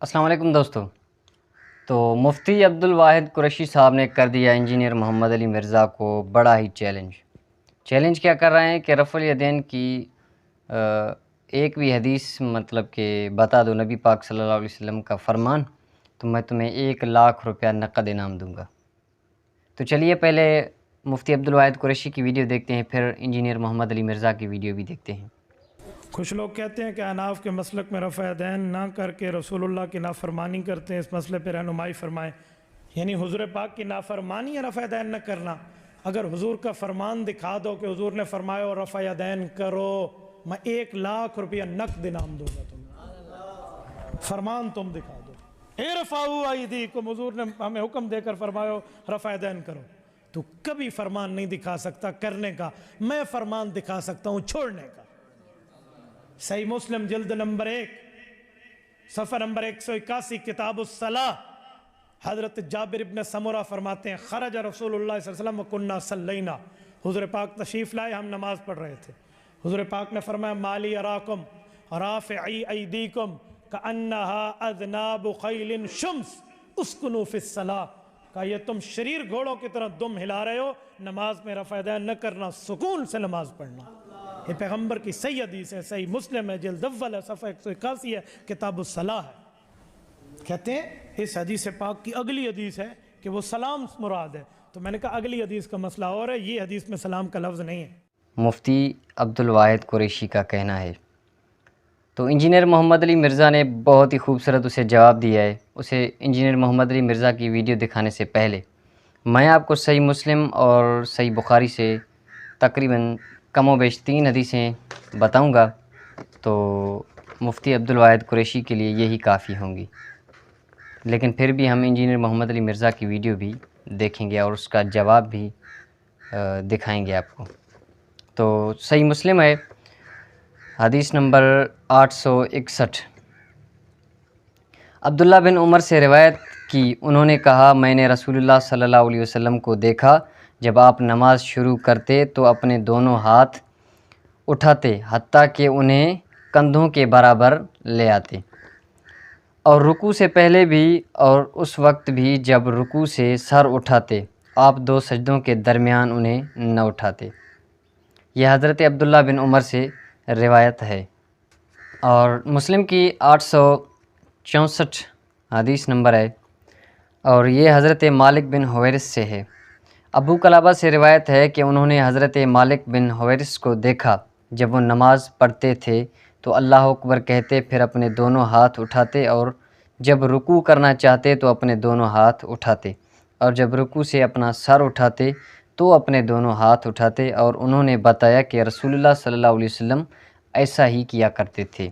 السلام علیکم دوستو. تو مفتی عبدالواحد قریشی صاحب نے کر دیا انجینئر محمد علی مرزا کو بڑا ہی چیلنج کیا کر رہے ہیں کہ رفع الیدین کی ایک بھی حدیث مطلب کہ بتا دو نبی پاک صلی اللہ علیہ وسلم کا فرمان تو میں تمہیں 1,00,000 روپیہ نقد انعام دوں گا. تو چلیے پہلے مفتی عبدالواحد قریشی کی ویڈیو دیکھتے ہیں، پھر انجینئر محمد علی مرزا کی ویڈیو بھی دیکھتے ہیں. کچھ لوگ کہتے ہیں کہ احناف کے مسلک میں رفع یدین نہ کر کے رسول اللہ کی نافرمانی کرتے ہیں، اس مسئلے پہ رہنمائی فرمائیں. یعنی حضور پاک کی نافرمانی ہے رفع یدین نہ کرنا. اگر حضور کا فرمان دکھا دو کہ حضور نے فرمایا اور رفع یدین کرو، میں 1,00,000 روپیہ نقد انعام دوں گا تمہیں. فرمان تم دکھا دو. ارفعوا ایدیکم، حضور نے ہمیں حکم دے کر فرمایا رفع یدین کرو. تو کبھی فرمان نہیں دکھا سکتا کرنے کا، میں فرمان دکھا سکتا ہوں چھوڑنے کا. صحیح مسلم جلد نمبر 1 صفحہ نمبر 181 کتاب الصلاۃ، حضرت جابر ابن سمرہ فرماتے ہیں خرج رسول اللہ صلی اللہ علیہ وسلم وکنا صلینا، حضور پاک تشریف لائے، ہم نماز پڑھ رہے تھے. حضور پاک نے فرمایا مالی اراکم رافعی ایدیکم کانہا اذناب خیل شمس اسکنوا فی الصلاۃ، کہا یہ تم شریر گھوڑوں کی طرح دم ہلا رہے ہو، نماز میں رفع یدین نہ کرنا، سکون سے نماز پڑھنا. یہ پیغمبر کی صحیح حدیث ہے، صحیح مسلم ہے، جلد اول ہے، صفحہ 181 ہے، کتاب الصلاۃ ہے. کہتے ہیں اس حدیث پاک کی اگلی حدیث ہے کہ وہ سلام مراد ہے. تو میں نے کہا اگلی حدیث کا مسئلہ اور ہے، یہ حدیث میں سلام کا لفظ نہیں ہے. مفتی عبدالواحد قریشی کا کہنا ہے. تو انجینئر محمد علی مرزا نے بہت ہی خوبصورت اسے جواب دیا ہے. اسے انجینئر محمد علی مرزا کی ویڈیو دکھانے سے پہلے میں آپ کو صحیح مسلم اور صحیح بخاری سے تقریباً کم و بیش 3 حدیثیں بتاؤں گا، تو مفتی عبدالواحد قریشی کے لیے یہی کافی ہوں گی. لیکن پھر بھی ہم انجینئر محمد علی مرزا کی ویڈیو بھی دیکھیں گے اور اس کا جواب بھی دکھائیں گے آپ کو. تو صحیح مسلم ہے، حدیث نمبر 861. عبداللہ بن عمر سے روایت کی، انہوں نے کہا میں نے رسول اللہ صلی اللہ علیہ وسلم کو دیکھا جب آپ نماز شروع کرتے تو اپنے دونوں ہاتھ اٹھاتے حتیٰ کہ انہیں کندھوں کے برابر لے آتے، اور رکوع سے پہلے بھی اور اس وقت بھی جب رکوع سے سر اٹھاتے آپ 2 سجدوں کے درمیان انہیں نہ اٹھاتے. یہ حضرت عبداللہ بن عمر سے روایت ہے. اور مسلم کی 864 حدیث نمبر ہے، اور یہ حضرت مالک بن حویرث سے ہے. ابو قلابہ سے روایت ہے کہ انہوں نے حضرت مالک بن حویرث کو دیکھا جب وہ نماز پڑھتے تھے تو اللہ اکبر کہتے، پھر اپنے دونوں ہاتھ اٹھاتے، اور جب رکوع کرنا چاہتے تو اپنے دونوں ہاتھ اٹھاتے، اور جب رکوع سے اپنا سر اٹھاتے تو اپنے دونوں ہاتھ اٹھاتے. اور انہوں نے بتایا کہ رسول اللہ صلی اللہ علیہ وسلم ایسا ہی کیا کرتے تھے.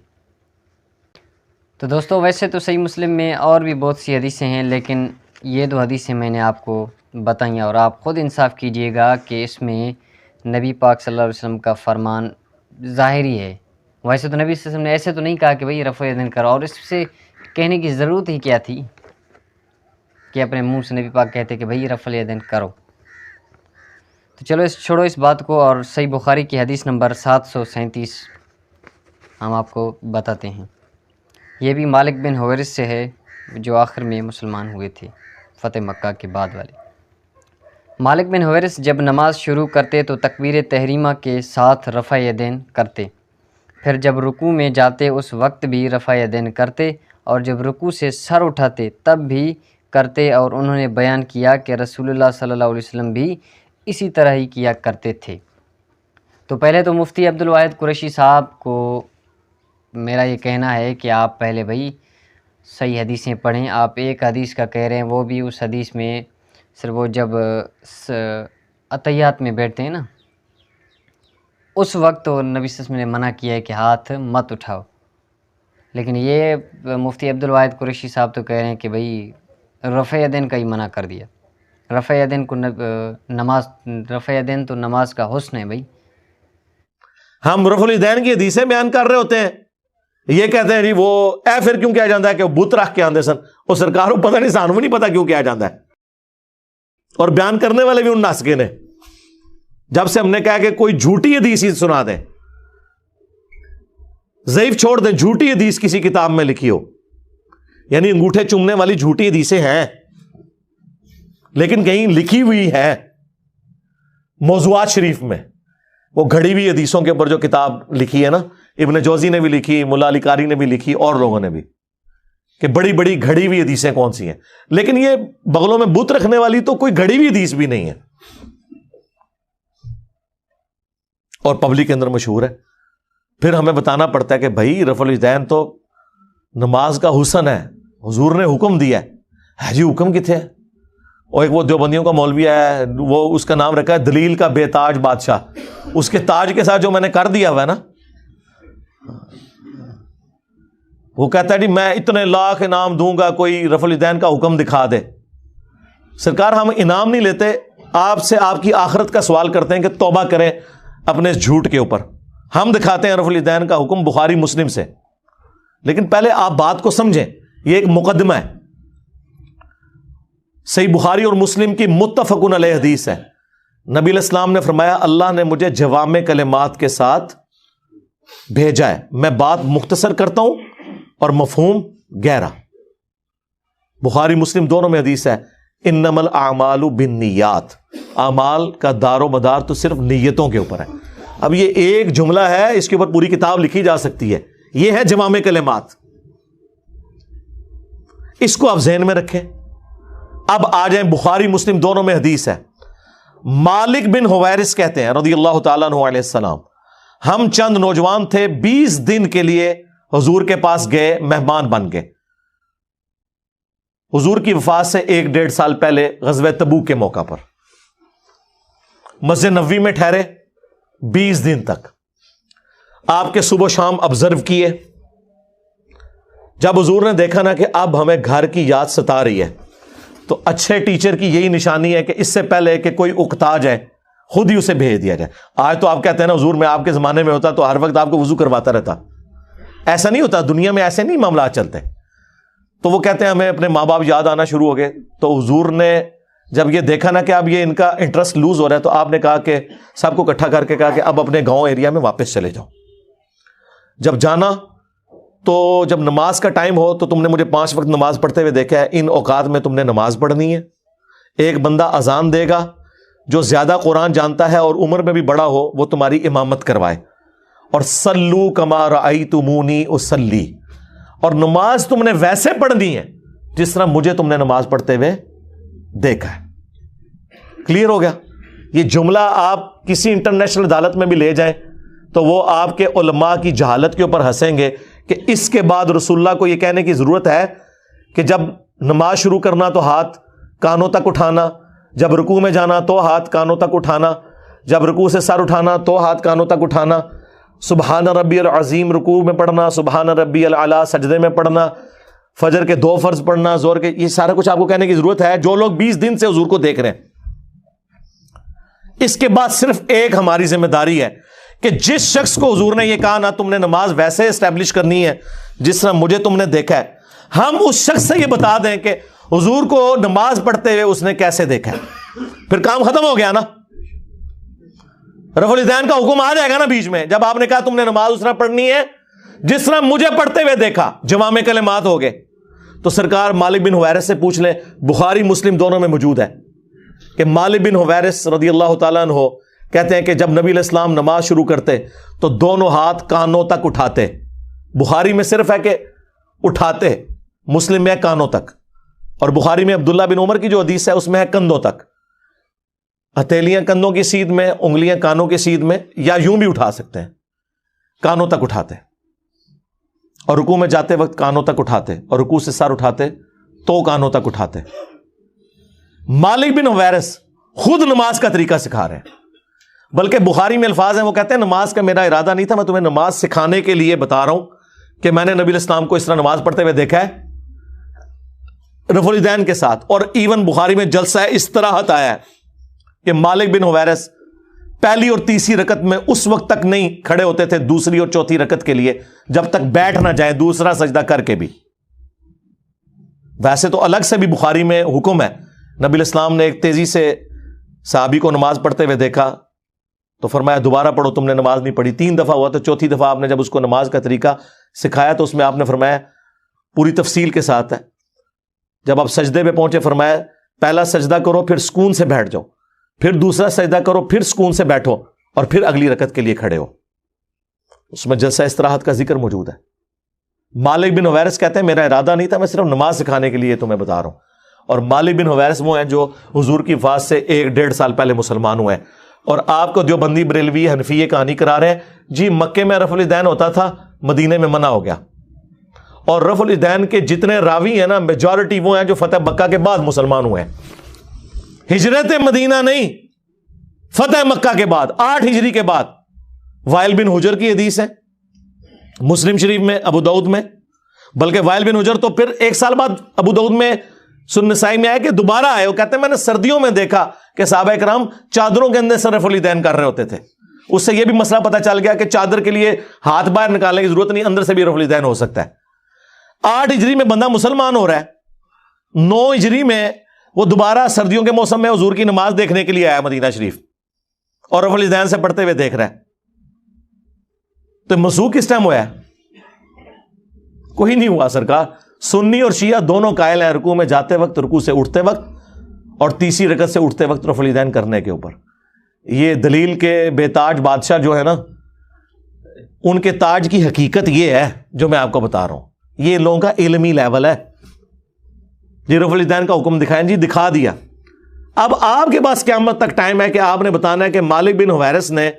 تو دوستو ویسے تو صحیح مسلم میں اور بھی بہت سی حدیثیں ہیں، لیکن یہ 2 حدیثیں میں نے آپ کو بتائیں، اور آپ خود انصاف کیجئے گا کہ اس میں نبی پاک صلی اللہ علیہ وسلم کا فرمان ظاہری ہے. ویسے تو نبی صلی اللہ علیہ وسلم نے ایسے تو نہیں کہا کہ بھئی رفع یدین کرو، اور اس سے کہنے کی ضرورت ہی کیا تھی کہ اپنے منہ سے نبی پاک کہتے کہ بھئی رفع یدین کرو. تو چلو چھوڑو اس بات کو، اور صحیح بخاری کی حدیث نمبر 737 ہم آپ کو بتاتے ہیں. یہ بھی مالک بن حویرث سے ہے، جو آخر میں مسلمان ہوئے تھے فتح مکہ کے بعد والے. مالک بن حویرث جب نماز شروع کرتے تو تکبیر تحریمہ کے ساتھ رفع یدین کرتے، پھر جب رکوع میں جاتے اس وقت بھی رفع یدین کرتے، اور جب رکوع سے سر اٹھاتے تب بھی کرتے. اور انہوں نے بیان کیا کہ رسول اللہ صلی اللہ علیہ وسلم بھی اسی طرح ہی کیا کرتے تھے. تو پہلے تو مفتی عبدالواحد قریشی صاحب کو میرا یہ کہنا ہے کہ آپ پہلے بھائی صحیح حدیثیں پڑھیں. آپ ایک حدیث کا کہہ رہے ہیں، وہ بھی اس حدیث میں صرف وہ جب عطیات میں بیٹھتے ہیں نا اس وقت تو نبی صلی اللہ علیہ وسلم نے منع کیا ہے کہ ہاتھ مت اٹھاؤ. لیکن یہ مفتی عبدالواحد قریشی صاحب تو کہہ رہے ہیں کہ بھئی رفع یدین کا ہی منع کر دیا. رفع یدین کو رفع یدین تو نماز کا حسن ہے بھئی. ہم رفع الیدین کی حدیثیں بیان کر رہے ہوتے ہیں، یہ کہتے ہیں جی وہ پھر کیوں کیا جاتا ہے کہ وہ بت رکھ کے آندے سن، وہ سرکار کو پتہ نہیں، سانوں نہیں پتہ کیوں کیا جاتا ہے. اور بیان کرنے والے بھی ان ناسکے نے. جب سے ہم نے کہا کہ کوئی جھوٹی حدیث ہی سنا دیں، ضعیف چھوڑ دیں، جھوٹی حدیث کسی کتاب میں لکھی ہو یعنی انگوٹھے چومنے والی جھوٹی حدیثیں ہیں، لیکن کہیں لکھی ہوئی ہے موضوعات شریف میں، وہ گھڑی ہوئی حدیثوں کے اوپر جو کتاب لکھی ہے نا، ابن جوزی نے بھی لکھی، ملا علی قاری نے بھی لکھی، اور لوگوں نے بھی، کہ بڑی بڑی گھڑی ہوئی حدیثیں کون سی ہیں، لیکن یہ بغلوں میں بت رکھنے والی تو کوئی گھڑی ہوئی حدیث بھی نہیں ہے، اور پبلک کے اندر مشہور ہے۔ پھر ہمیں بتانا پڑتا ہے کہ بھائی رفع الیدین تو نماز کا حسن ہے، حضور نے حکم دیا ہے جی، حکم کتنے ہے؟ اور ایک وہ دیوبندیوں کا مولوی ہے، وہ اس کا نام رکھا ہے دلیل کا بے تاج بادشاہ، اس کے تاج کے ساتھ جو میں نے کر دیا ہوا ہے نا، وہ کہتا ہے جی میں اتنے لاکھ انعام دوں گا کوئی رفع الیدین کا حکم دکھا دے۔ سرکار ہم انعام نہیں لیتے، آپ سے آپ کی آخرت کا سوال کرتے ہیں کہ توبہ کریں اپنے اس جھوٹ کے اوپر۔ ہم دکھاتے ہیں رفع الیدین کا حکم بخاری مسلم سے، لیکن پہلے آپ بات کو سمجھیں، یہ ایک مقدمہ ہے۔ صحیح بخاری اور مسلم کی متفقن علیہ حدیث ہے، نبی علیہ السلام نے فرمایا اللہ نے مجھے جوامع کلمات کے ساتھ بھیجا ہے، میں بات مختصر کرتا ہوں اور مفہوم گہرا۔ بخاری مسلم دونوں میں حدیث ہے، انما الاعمال بالنیات، اعمال کا دار و مدار تو صرف نیتوں کے اوپر ہے۔ اب یہ ایک جملہ ہے، اس کے اوپر پوری کتاب لکھی جا سکتی ہے، یہ ہے جوامع کلمات، اس کو آپ ذہن میں رکھیں۔ اب آ جائیں بخاری مسلم دونوں میں حدیث ہے، مالک بن حویرث کہتے ہیں رضی اللہ تعالیٰ عنہ علیہ السلام، ہم چند نوجوان تھے، 20 دن کے لیے حضور کے پاس گئے، مہمان بن گئے۔ حضور کی وفات سے 1-1.5 سال پہلے غزوہ تبوک کے موقع پر مسجد نبوی میں ٹھہرے 20 دن تک، آپ کے صبح و شام آبزرو کیے۔ جب حضور نے دیکھا نا کہ اب ہمیں گھر کی یاد ستا رہی ہے، تو اچھے ٹیچر کی یہی نشانی ہے کہ اس سے پہلے کہ کوئی اکتا جائے خود ہی اسے بھیج دیا جائے۔ آج تو آپ کہتے ہیں نا حضور میں آپ کے زمانے میں ہوتا تو ہر وقت آپ کو وضو کرواتا رہتا، ایسا نہیں ہوتا، دنیا میں ایسے نہیں معاملات چلتے۔ تو وہ کہتے ہیں ہمیں اپنے ماں باپ یاد آنا شروع ہو گئے، تو حضور نے جب یہ دیکھا نا کہ اب یہ ان کا انٹرسٹ لوز ہو رہا ہے، تو آپ نے کہا کہ سب کو اکٹھا کر کے کہا کہ اب اپنے گاؤں ایریا میں واپس چلے جاؤ، جب جانا تو جب نماز کا ٹائم ہو تو تم نے مجھے 5 وقت نماز پڑھتے ہوئے دیکھا ہے، ان اوقات میں تم نے نماز پڑھنی ہے۔ ایک بندہ اذان دے گا جو زیادہ قرآن جانتا ہے اور عمر میں بھی بڑا ہو، وہ تمہاری امامت کروائے، اور صلو کما رأیتمونی اصلی، اور نماز تم نے ویسے پڑھنی ہے جس طرح مجھے تم نے نماز پڑھتے ہوئے دیکھا ہے۔ کلیئر ہو گیا؟ یہ جملہ آپ کسی انٹرنیشنل عدالت میں بھی لے جائیں تو وہ آپ کے علماء کی جہالت کے اوپر ہنسیں گے کہ اس کے بعد رسول اللہ کو یہ کہنے کی ضرورت ہے کہ جب نماز شروع کرنا تو ہاتھ کانوں تک اٹھانا، جب رکوع میں جانا تو ہاتھ کانوں تک اٹھانا، جب رکوع سے سر اٹھانا تو ہاتھ کانوں تک اٹھانا، سبحان ربی العظیم رکوع میں پڑھنا، سبحان ربی الاعلیٰ سجدے میں پڑھنا، فجر کے 2 فرض پڑھنا، زور کے، یہ سارا کچھ آپ کو کہنے کی ضرورت ہے جو لوگ 20 دن سے حضور کو دیکھ رہے ہیں۔ اس کے بعد صرف ایک ہماری ذمہ داری ہے کہ جس شخص کو حضور نے یہ کہا نا تم نے نماز ویسے اسٹیبلش کرنی ہے جس طرح مجھے تم نے دیکھا ہے، ہم اس شخص سے یہ بتا دیں کہ حضور کو نماز پڑھتے ہوئے اس نے کیسے دیکھا ہے، پھر کام ختم ہو گیا نا۔ رفع الیدین کا حکم آ جائے گا نا بیچ میں، جب آپ نے کہا تم نے نماز اس طرح پڑھنی ہے جس طرح مجھے پڑھتے ہوئے دیکھا، جوامع کلمات ہو گئے۔ تو سرکار مالک بن حویرث سے پوچھ لیں، بخاری مسلم دونوں میں موجود ہے کہ مالک بن حویرث رضی اللہ تعالیٰ عنہ کہتے ہیں کہ جب نبی علیہ السلام نماز شروع کرتے تو دونوں ہاتھ کانوں تک اٹھاتے۔ بخاری میں صرف ہے کہ اٹھاتے، مسلم میں ہے کانوں تک، اور بخاری میں عبداللہ بن عمر کی جو حدیث ہے اس میں ہے کندھوں تک، ہتھیلیاں کندھوں کی سیدھ میں، انگلیاں کانوں کی سیدھ میں، یا یوں بھی اٹھا سکتے ہیں، کانوں تک اٹھاتے، اور رکوع میں جاتے وقت کانوں تک اٹھاتے، اور رکوع سے سر اٹھاتے تو کانوں تک اٹھاتے۔ مالک بن حویرث خود نماز کا طریقہ سکھا رہے ہیں، بلکہ بخاری میں الفاظ ہیں، وہ کہتے ہیں نماز کا میرا ارادہ نہیں تھا، میں تمہیں نماز سکھانے کے لیے بتا رہا ہوں کہ میں نے نبی علیہ السلام کو اس طرح نماز پڑھتے ہوئے دیکھا ہے رفع الیدین کے ساتھ۔ اور ایون بخاری میں جلسہ استراحت آیا ہے کہ مالک بن حویرث پہلی اور تیسری رکعت میں اس وقت تک نہیں کھڑے ہوتے تھے دوسری اور چوتھی رکعت کے لیے جب تک بیٹھ نہ جائیں دوسرا سجدہ کر کے بھی۔ ویسے تو الگ سے بھی بخاری میں حکم ہے، نبی علیہ السلام نے ایک تیزی سے صحابی کو نماز پڑھتے ہوئے دیکھا تو فرمایا دوبارہ پڑھو، تم نے نماز نہیں پڑھی۔ 3 دفعہ ہوا تو چوتھی دفعہ آپ نے جب اس کو نماز کا طریقہ سکھایا تو اس میں آپ نے فرمایا پوری تفصیل کے ساتھ ہے. جب آپ سجدے پہ پہنچے فرمایا پہلا سجدہ کرو پھر سکون سے بیٹھ جاؤ, پھر دوسرا سجدہ کرو پھر سکون سے بیٹھو, اور پھر اگلی رکعت کے لیے کھڑے ہو. اس میں جلسہ استراحت کا ذکر موجود ہے. مالک بن حویرث کہتے ہیں میرا ارادہ نہیں تھا, میں صرف نماز سکھانے کے لیے تمہیں بتا رہا ہوں. اور مالک بن حویرث وہ ہیں جو حضور کی وفات سے 1-1.5 سال پہلے مسلمان ہوئے ہیں, اور آپ کو دیوبندی بریلوی حنفی کہانی کرا رہے ہیں جی مکے میں رفع الیدین ہوتا تھا, مدینے میں منع ہو گیا. اور رفع الیدین کے جتنے راوی ہیں نا میجورٹی وہ ہیں جو فتح مکہ کے بعد مسلمان ہوئے ہیں. ہجرت مدینہ نہیں, فتح مکہ کے بعد 8 ہجری کے بعد. وائل بن حجر کی حدیث ہے مسلم شریف میں, ابو داؤد میں, بلکہ وائل بن حجر تو پھر 1 سال بعد ابو داؤد میں سنن نسائی میں آئے کہ دوبارہ آئے. وہ کہتے ہیں میں نے سردیوں میں دیکھا کہ صحابہ کرام چادروں کے اندر سے رفع الیدین کر رہے ہوتے تھے. اس سے یہ بھی مسئلہ پتہ چل گیا کہ چادر کے لیے ہاتھ باہر نکالنے کی ضرورت نہیں, اندر سے بھی رفع الیدین ہو سکتا ہے. 8 ہجری میں بندہ مسلمان ہو رہا ہے, 9 ہجری میں وہ دوبارہ سردیوں کے موسم میں حضور کی نماز دیکھنے کے لیے آیا مدینہ شریف, اور رفع الیدین سے پڑھتے ہوئے دیکھ رہا ہے. تو مسوخ کس ٹائم ہوا ہے؟ کوئی نہیں ہوا سرکار. سنی اور شیعہ دونوں قائل ہیں رکوع میں جاتے وقت, رکوع سے اٹھتے وقت, اور تیسری رکعت سے اٹھتے وقت رفع الیدین کرنے کے اوپر. یہ دلیل کے بے تاج بادشاہ جو ہے نا, ان کے تاج کی حقیقت یہ ہے جو میں آپ کو بتا رہا ہوں. یہ لوگوں کا علمی لیول ہے. جی رفع الیدین کا حکم دکھائیں, جی دکھا دیا. اب آپ کے پاس قیامت تک ٹائم ہے کہ آپ نے بتانا ہے کہ مالک بن حویرث نے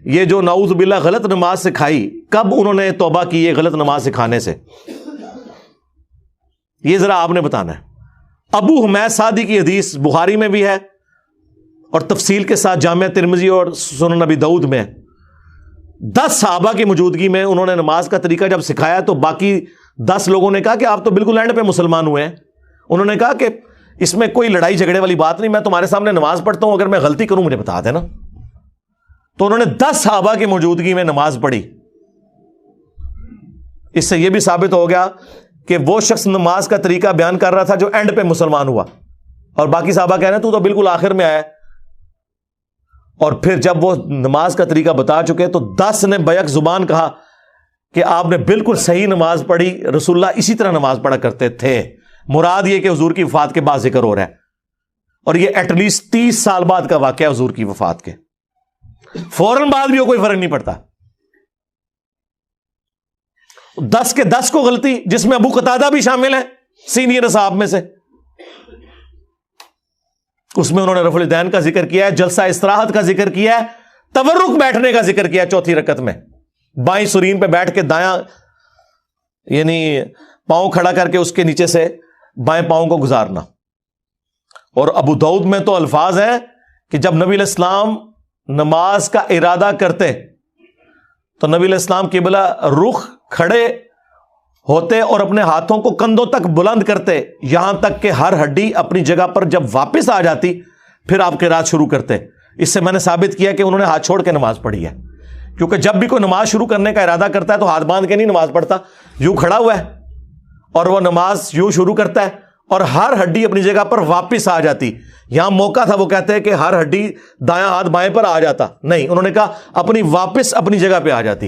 یہ جو نعوذ باللہ غلط نماز سکھائی, کب انہوں نے توبہ کی یہ غلط نماز سکھانے سے, یہ ذرا آپ نے بتانا ہے. ابو حمید سعدی کی حدیث بخاری میں بھی ہے اور تفصیل کے ساتھ جامعہ ترمذی اور سنن نبی داؤد میں. 10 صحابہ کی موجودگی میں انہوں نے نماز کا طریقہ جب سکھایا تو باقی 10 لوگوں نے کہا کہ آپ تو بالکل اینڈ پہ مسلمان ہوئے ہیں. انہوں نے کہا کہ اس میں کوئی لڑائی جھگڑے والی بات نہیں, میں تمہارے سامنے نماز پڑھتا ہوں, اگر میں غلطی کروں مجھے بتا دینا. تو انہوں نے 10 صحابہ کی موجودگی میں نماز پڑھی. اس سے یہ بھی ثابت ہو گیا کہ وہ شخص نماز کا طریقہ بیان کر رہا تھا جو اینڈ پہ مسلمان ہوا, اور باقی صحابہ کہہ رہے ہیں تو بالکل آخر میں آیا. اور پھر جب وہ نماز کا طریقہ بتا چکے تو 10 نے بیک زبان کہا کہ آپ نے بالکل صحیح نماز پڑھی, رسول اللہ اسی طرح نماز پڑھا کرتے تھے. مراد یہ کہ حضور کی وفات کے بعد ذکر ہو رہا ہے, اور یہ ایٹ لیسٹ 30 سال بعد کا واقعہ ہے حضور کی وفات کے. فوراً بعد بھی کوئی فرق نہیں پڑتا. 10 کے 10 کو غلطی, جس میں ابو قتادہ بھی شامل ہے سینئر اصحاب میں سے. اس میں انہوں نے رفع الیدین کا ذکر کیا ہے, جلسہ استراحت کا ذکر کیا ہے, تورک بیٹھنے کا ذکر کیا ہے. چوتھی رکعت میں بائیں سرین پہ بیٹھ کے دایاں یعنی پاؤں کھڑا کر کے اس کے نیچے سے بائیں پاؤں کو گزارنا. اور ابو داؤد میں تو الفاظ ہیں کہ جب نبی علیہ السلام نماز کا ارادہ کرتے تو نبی علیہ السلام قبلہ رخ کھڑے ہوتے اور اپنے ہاتھوں کو کندھوں تک بلند کرتے, یہاں تک کہ ہر ہڈی اپنی جگہ پر جب واپس آ جاتی پھر آپ قرات شروع کرتے. اس سے میں نے ثابت کیا کہ انہوں نے ہاتھ چھوڑ کے نماز پڑھی ہے, کیونکہ جب بھی کوئی نماز شروع کرنے کا ارادہ کرتا ہے تو ہاتھ باندھ کے نہیں نماز پڑھتا, یوں کھڑا ہوا ہے اور وہ نماز یوں شروع کرتا ہے اور ہر ہڈی اپنی جگہ پر واپس آ جاتی. یہاں موقع تھا وہ کہتے ہیں کہ ہر ہڈی دایاں ہاتھ بائیں پر آ جاتا, نہیں, انہوں نے کہا اپنی واپس اپنی جگہ پہ آ جاتی.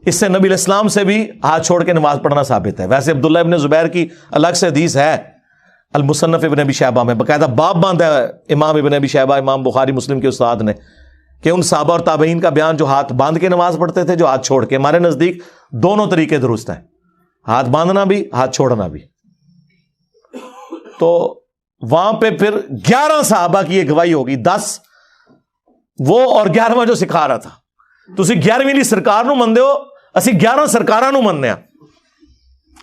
اس سے نبی علیہ السلام سے بھی ہاتھ چھوڑ کے نماز پڑھنا ثابت ہے. ویسے عبداللہ ابن زبیر کی الگ سے حدیث ہے المصنف ابن ابی شیبہ میں, باقاعدہ باب باندھا ہے امام ابن ابی شیبہ, امام بخاری مسلم کے استاد نے, کہ ان صحابہ اور تابعین کا بیان جو ہاتھ باندھ کے نماز پڑھتے تھے, جو ہاتھ چھوڑ کے. ہمارے نزدیک دونوں طریقے درست ہیں, ہاتھ باندھنا بھی ہاتھ چھوڑنا بھی. تو وہاں پہ پھر 11 صحابہ کی یہ گواہی ہوگی, 10 وہ اور 11واں جو سکھا رہا تھا. تسی 11ویں لی سرکار نو مندے ہو, اسی 11 سرکاراں نو مننے ہیں,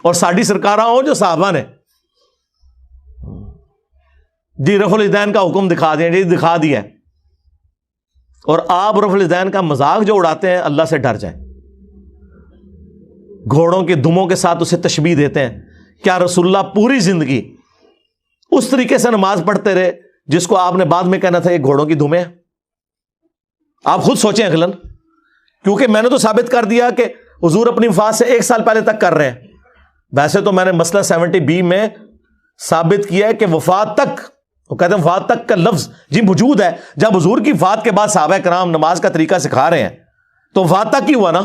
اور ساڈی سرکاراں ہو جو صحابہ نے. جی رفع الیدین کا حکم دکھا دیا, جی دکھا دیا ہے. اور آپ رفع الیدین کا مذاق جو اڑاتے ہیں, اللہ سے ڈر جائیں. گھوڑوں کے دموں کے ساتھ اسے تشبیہ دیتے ہیں. کیا رسول اللہ پوری زندگی اس طریقے سے نماز پڑھتے رہے جس کو آپ نے بعد میں کہنا تھا یہ گھوڑوں کی دمیں ہیں؟ آپ خود سوچیں اغلن, کیونکہ میں نے تو ثابت کر دیا کہ حضور اپنی وفات سے 1 سال پہلے تک کر رہے ہیں. ویسے تو میں نے مسئلہ 70B میں ثابت کیا ہے کہ وفات تک, وہ کہتے ہیں وفات تک کا لفظ جی موجود ہے. جب حضور کی وفات کے بعد صحابہ کرام نماز کا طریقہ سکھا رہے ہیں تو وفات تک ہی ہوا نا.